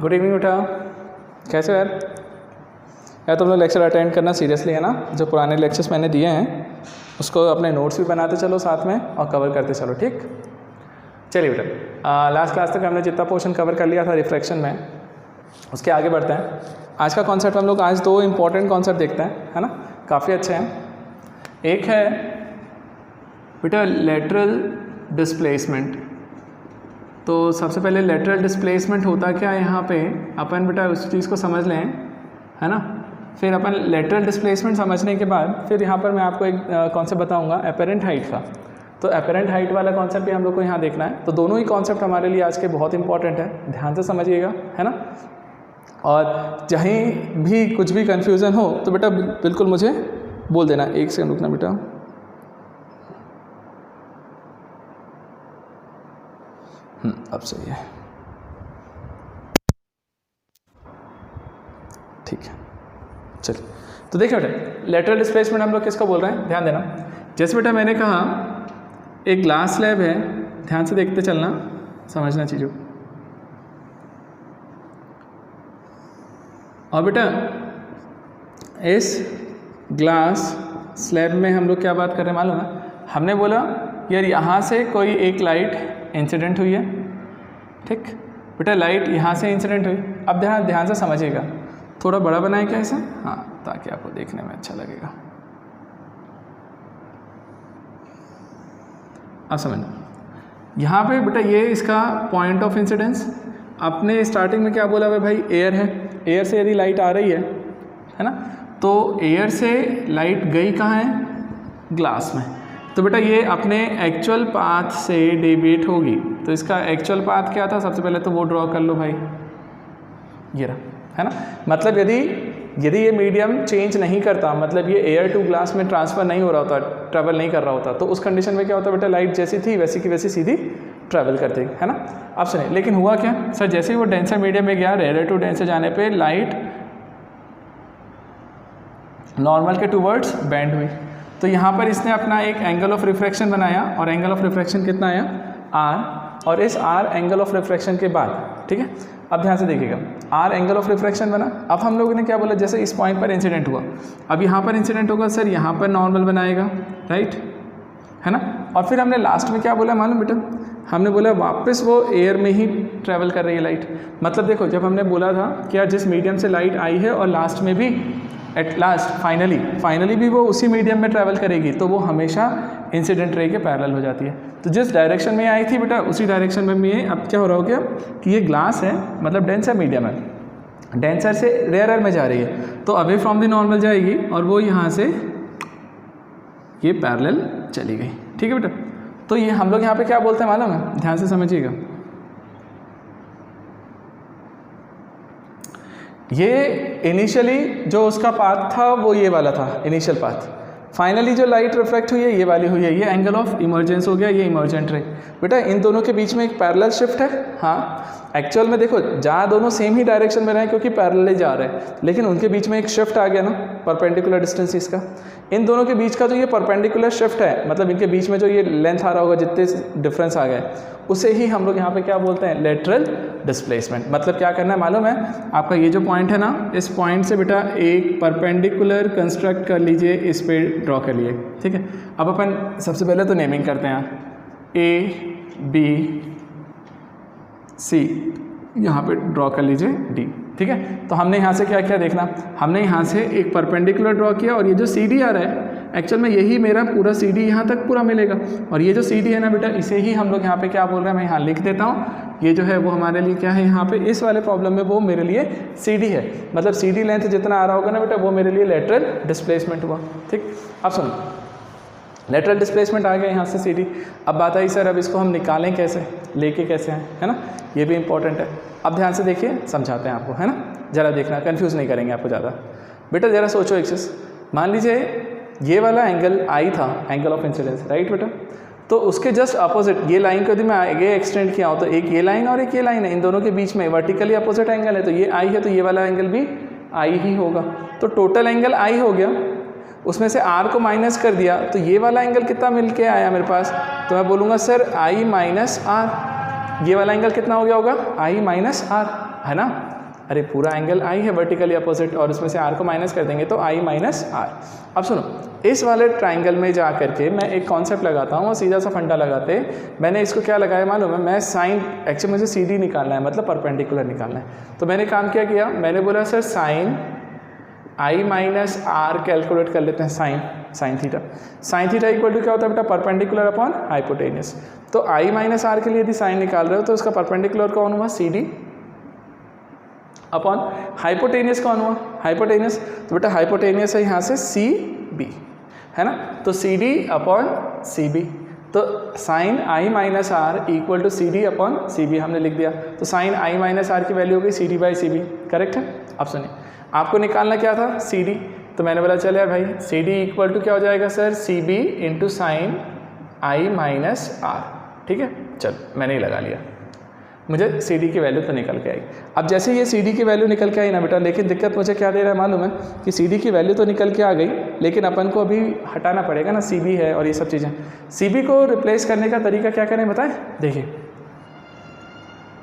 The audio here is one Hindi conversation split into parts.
गुड इवनिंग बेटा, कैसे हो यार? यार तुम लोग लेक्चर अटेंड करना सीरियसली है ना। जो पुराने लेक्चर्स मैंने दिए हैं उसको अपने नोट्स भी बनाते चलो साथ में और कवर करते चलो, ठीक? चलिए बेटा, लास्ट क्लास तक हमने जितना पोर्शन कवर कर लिया था रिफ्रैक्शन में, उसके आगे बढ़ते हैं। आज का कॉन्सेप्ट हम लोग आज दो इंपॉर्टेंट कॉन्सेप्ट देखते हैं, है ना, काफ़ी अच्छे हैं। एक है बेटा लेटरल डिस्प्लेसमेंट। तो सबसे पहले लेटरल डिस्प्लेसमेंट होता क्या है यहाँ पे, अपन बेटा उस चीज़ को समझ लें, है ना। फिर अपन लेटरल डिस्प्लेसमेंट समझने के बाद फिर यहाँ पर मैं आपको एक कॉन्सेप्ट बताऊँगा एपेरेंट हाइट का। तो एपेरेंट हाइट वाला कॉन्सेप्ट भी हम लोग को यहाँ देखना है। तो दोनों ही कॉन्सेप्ट हमारे लिए आज के बहुत इंपॉर्टेंट है, ध्यान से समझिएगा, है ना। और कहीं भी कुछ भी कन्फ्यूज़न हो तो बेटा बिल्कुल मुझे बोल देना। एक सेकंड रुकना बेटा। अब सही है, ठीक है। चलिए तो देखिए बेटा, लेटरल डिस्प्लेसमेंट हम लोग किसको बोल रहे हैं, ध्यान देना। जैसे बेटा मैंने कहा एक ग्लास स्लैब है, ध्यान से देखते चलना, समझना चीज़ों। और बेटा इस ग्लास स्लैब में हम लोग क्या बात कर रहे हैं मालूम है? हमने बोला यार यहाँ से कोई एक लाइट इंसिडेंट हुई है, ठीक बेटा, लाइट यहाँ से इंसिडेंट हुई। अब ध्यान से समझिएगा, थोड़ा बड़ा बनाए क्या इसे, हाँ, ताकि आपको देखने में अच्छा लगेगा। अब समझना, यहाँ पे बेटा ये इसका पॉइंट ऑफ इंसिडेंस। आपने स्टार्टिंग में क्या बोला भाई, एयर है, एयर से यदि लाइट आ रही है ना, तो एयर से लाइट गई कहाँ है, ग्लास में। तो बेटा ये अपने एक्चुअल पाथ से डेविएट होगी। तो इसका एक्चुअल पाथ क्या था, सबसे पहले तो वो ड्रॉ कर लो भाई, ये रहा, है ना। मतलब यदि ये मीडियम चेंज नहीं करता, मतलब ये एयर टू ग्लास में ट्रांसफ़र नहीं हो रहा होता, ट्रैवल नहीं कर रहा होता, तो उस कंडीशन में क्या होता बेटा, लाइट जैसी थी वैसी की वैसी सीधी ट्रैवल करती, है ना। अब सुनिए, लेकिन हुआ क्या सर, जैसे ही वो डेंसर मीडियम में गया, रेयर टू डेंसर जाने पे लाइट नॉर्मल के टूवर्ड्स बेंड हुई। तो यहाँ पर इसने अपना एक एंगल ऑफ रिफ्रैक्शन बनाया, और एंगल ऑफ रिफ्रैक्शन कितना आया, आर। और इस आर एंगल ऑफ रिफ्रैक्शन के बाद, ठीक है, अब ध्यान से देखिएगा, आर एंगल ऑफ रिफ्रैक्शन बना। अब हम लोगों ने क्या बोला, जैसे इस पॉइंट पर इंसिडेंट हुआ, अब यहाँ पर इंसिडेंट होगा सर, यहाँ पर नॉर्मल बनाएगा, राइट, है ना। और फिर हमने लास्ट में क्या बोला मालूम बेटा, हमने बोला वापस वो एयर में ही ट्रैवल कर रही है लाइट। मतलब देखो, जब हमने बोला था कि यार जिस मीडियम से लाइट आई है और लास्ट में भी एट लास्ट फाइनली भी वो उसी मीडियम में ट्रैवल करेगी, तो वो हमेशा इंसिडेंट रे के पैरेलल हो जाती है। तो जिस डायरेक्शन में आई थी बेटा, उसी डायरेक्शन में ये अब क्या हो रहा हो गया कि ये ग्लास है, मतलब डेंसर मीडियम है, डेंसर से रेयरर में जा रही है, तो अवे फ्रॉम द नॉर्मल जाएगी और वो यहाँ से ये पैरेलल चली गई, ठीक है बेटा। तो ये हम लोग यहाँ पे क्या बोलते हैं मालूम है, ध्यान से समझिएगा। ये इनिशियली जो उसका पाथ था वो ये वाला था, इनिशियल पाथ। फाइनली जो लाइट रिफ्लेक्ट हुई है ये वाली हुई है, ये एंगल ऑफ इमर्जेंस हो गया, ये इमर्जेंट रे। बेटा इन दोनों के बीच में एक पैरेलल शिफ्ट है, हाँ। एक्चुअल में देखो जहाँ दोनों सेम ही डायरेक्शन में रहे क्योंकि पैरेलल जा रहे हैं, लेकिन उनके बीच में एक शिफ्ट आ गया ना, परपेंडिकुलर डिस्टेंस इसका। इन दोनों के बीच का जो ये परपेंडिकुलर शिफ्ट है, मतलब इनके बीच में जो ये लेंथ आ रहा होगा, जितने डिफरेंस आ गए, उसे ही हम लोग यहाँ पे क्या बोलते हैं, लेटरल डिस्प्लेसमेंट। मतलब क्या करना है मालूम है आपका, ये जो पॉइंट है ना, इस पॉइंट से बेटा एक परपेंडिकुलर कंस्ट्रक्ट कर लीजिए, इस पे ड्रॉ कर लिए, ठीक है। अब अपन सबसे पहले तो नेमिंग करते हैं, A B C, यहाँ पे ड्रॉ कर लीजिए D, ठीक है। तो हमने यहाँ से क्या क्या देखना, हमने यहाँ से एक परपेंडिकुलर ड्रॉ किया, और ये जो CD आ रहा है एक्चुअल में यही मेरा पूरा CD यहाँ तक पूरा मिलेगा। और ये जो CD है ना बेटा, इसे ही हम लोग यहाँ पे क्या बोल रहे हैं, मैं यहाँ लिख देता हूँ, ये जो है वो हमारे लिए क्या है, यहाँ पे इस वाले प्रॉब्लम में वो मेरे लिए CD है। मतलब CD लेंथ जितना आ रहा होगा ना बेटा, वो मेरे लिए लेटरल डिस्प्लेसमेंट हुआ, ठीक। अब सुनो, लेटरल डिस्प्लेसमेंट आ गया यहाँ से CD। अब बात आई सर अब इसको हम निकालें कैसे, लेके कैसे हैं, है ना, ये भी इंपॉर्टेंट है। अब ध्यान से देखिए, समझाते हैं आपको, है ना, ज़रा देखना, कंफ्यूज नहीं करेंगे आपको ज़्यादा। बेटा ज़रा सोचो एक चीज़, मान लीजिए ये वाला एंगल आई था, एंगल ऑफ इंसिडेंस, राइट बेटा। तो उसके जस्ट अपोजिट ये लाइन को यदि मैं आगे एक्सटेंड किया हो, तो एक ये लाइन और एक ये लाइन है, इन दोनों के बीच में वर्टिकली अपोजिट एंगल है, तो ये आई है, तो ये वाला एंगल भी आई ही होगा। तो टोटल एंगल आई हो गया, उसमें से r को माइनस कर दिया, तो ये वाला एंगल कितना मिल के आया मेरे पास, तो मैं बोलूँगा सर i माइनस आर। ये वाला एंगल कितना हो गया होगा, i माइनस आर, है ना, अरे पूरा एंगल आई है वर्टिकली अपोजिट, और उसमें से आर को माइनस कर देंगे तो आई माइनस आर। अब सुनो, इस वाले ट्राइंगल में जा करके मैं एक कॉन्सेप्ट लगाता हूँ और सीधा सा फंडा लगाते, मैंने इसको क्या लगाया मालूम है, मैं साइन, एक्चुअली मुझे सी डी निकालना है, मतलब परपेंडिकुलर निकालना है। तो मैंने काम क्या किया, मैंने बोला सर साइन आई माइनस आर कैलकुलेट कर लेते हैं, sine theta. Sine theta equal to क्या होता है बेटा, परपेंडिकुलर अपॉन हाइपोटेनियस। तो आई माइनस आर के लिए यदि साइन निकाल रहे हो तो उसका परपेंडिकुलर कौन हुआ, सी डी, अपॉन हाइपोटेनियस कौन हुआ, हाइपोटेनियस। तो बेटा हाइपोटेनियस है यहाँ से सी बी, है ना, तो सी डी अपॉन सी बी। तो sine I minus r equal to c d upon c b हमने लिख दिया। तो साइन आई माइनस आर की वैल्यू होगी c d by c b, correct है। अब सुनिए, आपको निकालना क्या था, सी डी, तो मैंने बोला चले यार भाई सी डी इक्वल टू क्या हो जाएगा sir, C B into sine आई माइनस आर, ठीक है। चलो मैंने ही लगा लिया, मुझे सी डी की वैल्यू तो निकल के आई। अब जैसे ये सी डी की वैल्यू निकल के आई ना बेटा, लेकिन दिक्कत मुझे क्या दे रहा है मालूम है, कि सी डी की वैल्यू तो निकल के आ गई, लेकिन अपन को अभी हटाना पड़ेगा ना, सी बी है और ये सब चीज़ें। सी बी को रिप्लेस करने का तरीका क्या करें बताएं, देखिए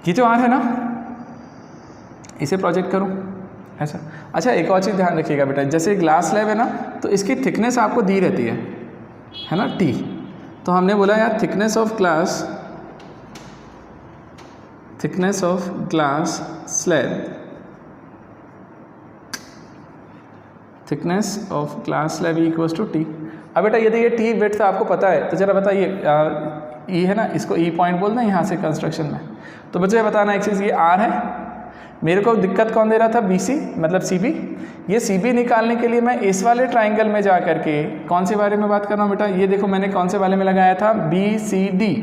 ये जो आर है ना, इसे प्रोजेक्ट करूँ ऐसा। अच्छा एक और चीज़ ध्यान रखिएगा बेटा, जैसे ग्लास स्लैब है ना, तो इसकी थिकनेस आपको दी रहती है ना, टी। तो हमने बोला यार thickness of glass slab, thickness of glass slab equals to T. अब बेटा यदि ये टी विड्थ आपको पता है तो जरा बताइए, ई है ना, इसको ई पॉइंट बोलना है यहाँ से कंस्ट्रक्शन में। तो मुझे बताना एक चीज़, ये आर है, मेरे को दिक्कत कौन दे रहा था, बी सी, मतलब सी बी। ये सी बी निकालने के लिए मैं इस वाले ट्राइंगल में जा करके कौन से बारे में बात कर रहा हूँ बेटा, ये देखो मैंने कौन से वाले में लगाया था, b c d,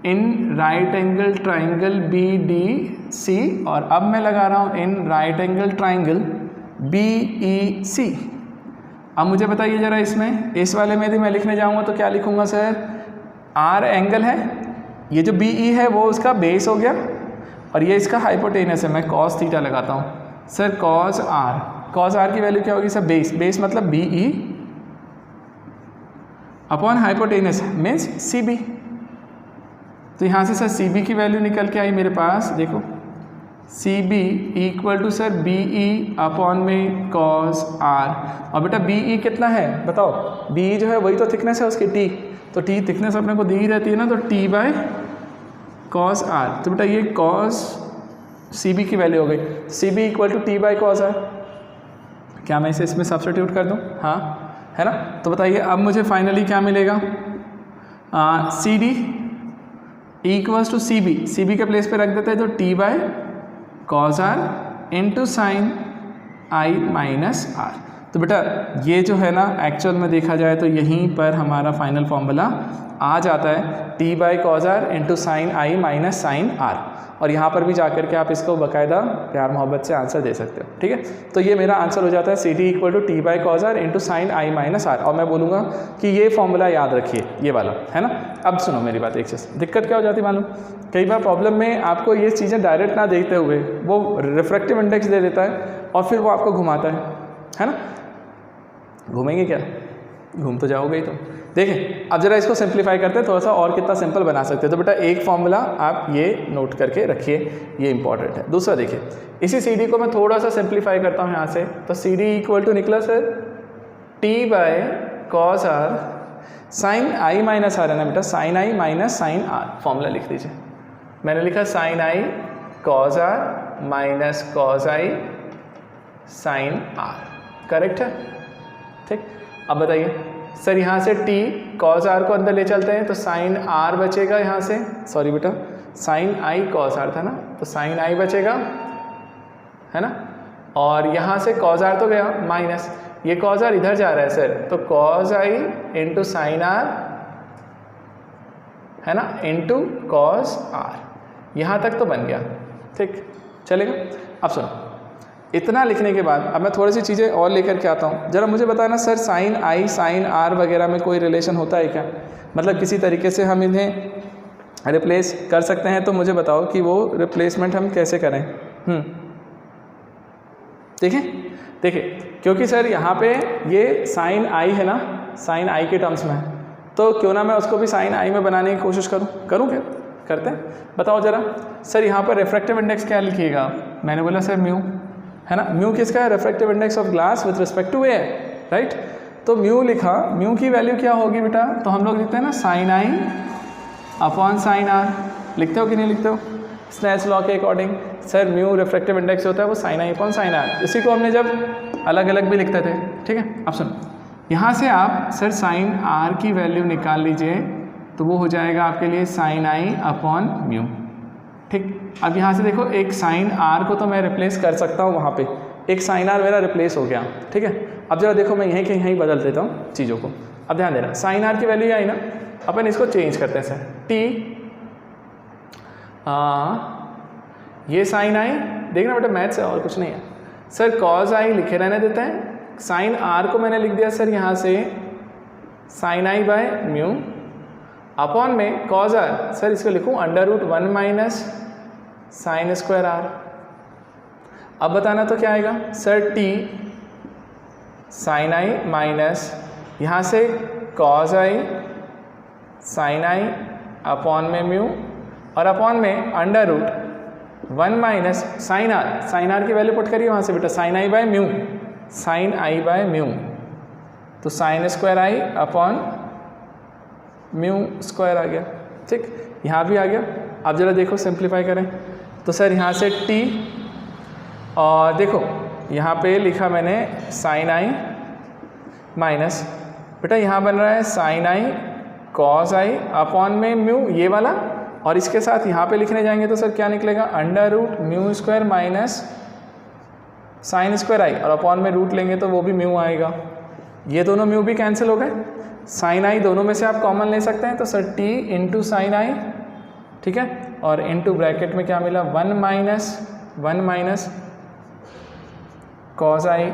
in right angle triangle b d c, और अब मैं लगा रहा हूँ in right angle triangle b e c. अब मुझे बताइए जरा, इसमें इस वाले में यदि मैं लिखने जाऊँगा तो क्या लिखूँगा सर, आर एंगल है, ये जो बी ई है वो उसका बेस हो गया, और ये इसका हाइपोटेनस है, मैं कॉस थीटा लगाता हूँ सर, कॉस आर की वैल्यू क्या होगी सर, बेस मतलब B E upon hypotenuse means C B. तो यहाँ से सर सी बी की वैल्यू निकल के आई मेरे पास, देखो C B equal to sir B E upon में कॉस आर। और बेटा बी ई कितना है बताओ, बी ई जो है वही तो थिकनेस है उसकी, टी, तो टी थिकनेस अपने को दी ही रहती है ना, तो टी बाय कॉस आर। तो बेटा ये कॉस सी बी की वैल्यू हो गई, C B equal to T by cos r. क्या मैं इसे इसमें सब्स्टिट्यूट कर दूँ, हाँ है ना। तो बताइए अब मुझे फाइनली क्या मिलेगा, C D equals to C B के प्लेस पे रख देते हैं, तो T by cos r into sine I minus r. तो बेटा ये जो है ना, एक्चुअल में देखा जाए तो यहीं पर हमारा फाइनल फॉर्मूला आ जाता है, T by cos r into sine I minus sine r. और यहाँ पर भी जा कर के आप इसको बाकायदा प्यार मोहब्बत से आंसर दे सकते हो, ठीक है। तो ये मेरा आंसर हो जाता है C T equal to T by cos r into sine I minus r. और मैं बोलूँगा कि ये फॉर्मूला याद रखिए, ये वाला, है ना। अब सुनो मेरी बात, एक चीज़ दिक्कत क्या हो जाती है मालूम, कई बार प्रॉब्लम में आपको ये चीज़ें डायरेक्ट ना देखते हुए वो रिफ्रैक्टिव इंडेक्स दे देता है और फिर वो आपको घुमाता है ना। घूमेंगे क्या, घूम तो जाओगे ही। तो देखें अब जरा इसको सिंप्लीफाई करते हैं, थोड़ा सा और कितना सिंपल बना सकते हैं। तो बेटा एक फॉर्मूला आप ये नोट करके रखिए, ये इंपॉर्टेंट है। दूसरा देखिए, इसी सी डी को मैं थोड़ा सा सिंप्लीफाई करता हूँ यहाँ से, तो सी डी इक्वल टू निकला sir T by cos r sine I minus r है ना बेटा, साइन आई माइनस साइन आर। फॉर्मूला लिख दीजिए, मैंने लिखा sine i cos r minus cos i sine r, correct है, ठीक। अब बताइए सर यहाँ से t कॉस आर को अंदर ले चलते हैं, तो साइन आर बचेगा यहाँ से, सॉरी बेटा साइन आई कॉस आर था ना, तो साइन आई बचेगा, है ना। और यहाँ से कॉस आर तो गया माइनस, ये कॉस आर इधर जा रहा है सर, तो cos i into sine r, है ना, इंटू कॉस आर। यहाँ तक तो बन गया, ठीक चलेगा। अब सुनो, इतना लिखने के बाद अब मैं थोड़ी सी चीज़ें और लेकर के आता हूँ। ज़रा मुझे बताना sir, sine i sine r वगैरह में कोई रिलेशन होता है क्या, मतलब किसी तरीके से हम इन्हें रिप्लेस कर सकते हैं, तो मुझे बताओ कि वो रिप्लेसमेंट हम कैसे करें। देखिए क्योंकि सर यहाँ पे ये साइन आई है ना, साइन आई के टर्म्स में है, तो क्यों ना मैं उसको भी साइन आई में बनाने की कोशिश करूँ क्या, करते हैं, बताओ ज़रा। सर यहाँ पर रिफ्रैक्टिव इंडेक्स क्या लिखिएगा, मैंने बोला सर म्यू, है ना, म्यू किसका है, refractive index of glass with respect to air, right. तो म्यू लिखा, म्यू की वैल्यू क्या होगी बेटा, तो हम लोग लिखते हैं ना साइन आई अपॉन साइन आर, लिखते हो कि नहीं लिखते हो स्नेल्स लॉ के according. Sir mu refractive index होता है वो साइन आई अपॉन साइन आर, इसी को हमने जब अलग अलग भी लिखते थे, ठीक है। अब सुनो, यहाँ से आप सर साइन आर की वैल्यू निकाल लीजिए, तो वो हो जाएगा आपके लिए साइन आई अपॉन म्यू, ठीक। अब यहाँ से देखो, एक साइन आर को तो मैं रिप्लेस कर सकता हूँ, वहाँ पे एक साइन आर मेरा रिप्लेस हो गया, ठीक है। अब जरा देखो, मैं यहीं के यहीं बदल देता हूँ चीज़ों को। अब ध्यान देना, साइन आर की वैल्यू आई ना, अपन इसको चेंज करते हैं सर, टी ये साइन आई, देखना बेटा मैथ्स है और कुछ नहीं है सर, कॉज आई लिखे रहने देते हैं, साइन आर को मैंने लिख दिया सर यहाँ से sine I by mu, upon में कॉज आर, सर इसको लिखूँ under root 1 minus sine square R. अब बताना तो क्या आएगा सर, टी साइन आई माइनस यहाँ से cos I sine I upon में म्यू, और अपॉन में under root 1 minus sine R की वैल्यू पुट करिए वहाँ से बेटा, sine I by mu, sine I by mu, तो sine square I upon mu square आ गया, ठीक। यहाँ भी आ गया। अब जरा देखो सिंप्लीफाई करें, तो सर यहाँ से टी, और देखो यहाँ पे लिखा मैंने साइन आई माइनस, बेटा यहाँ बन रहा है sign i cos I upon में म्यू ये वाला, और इसके साथ यहाँ पे लिखने जाएंगे तो सर क्या निकलेगा, under root mu square minus sine square i, और अपॉन में रूट लेंगे तो वो भी म्यू आएगा। ये दोनों म्यू भी कैंसिल हो गए, साइन आई दोनों में से आप कॉमन ले सकते हैं, तो सर टी इंटू साइन आई, ठीक है, और इंटू ब्रैकेट में क्या मिला 1 माइनस कॉस आई।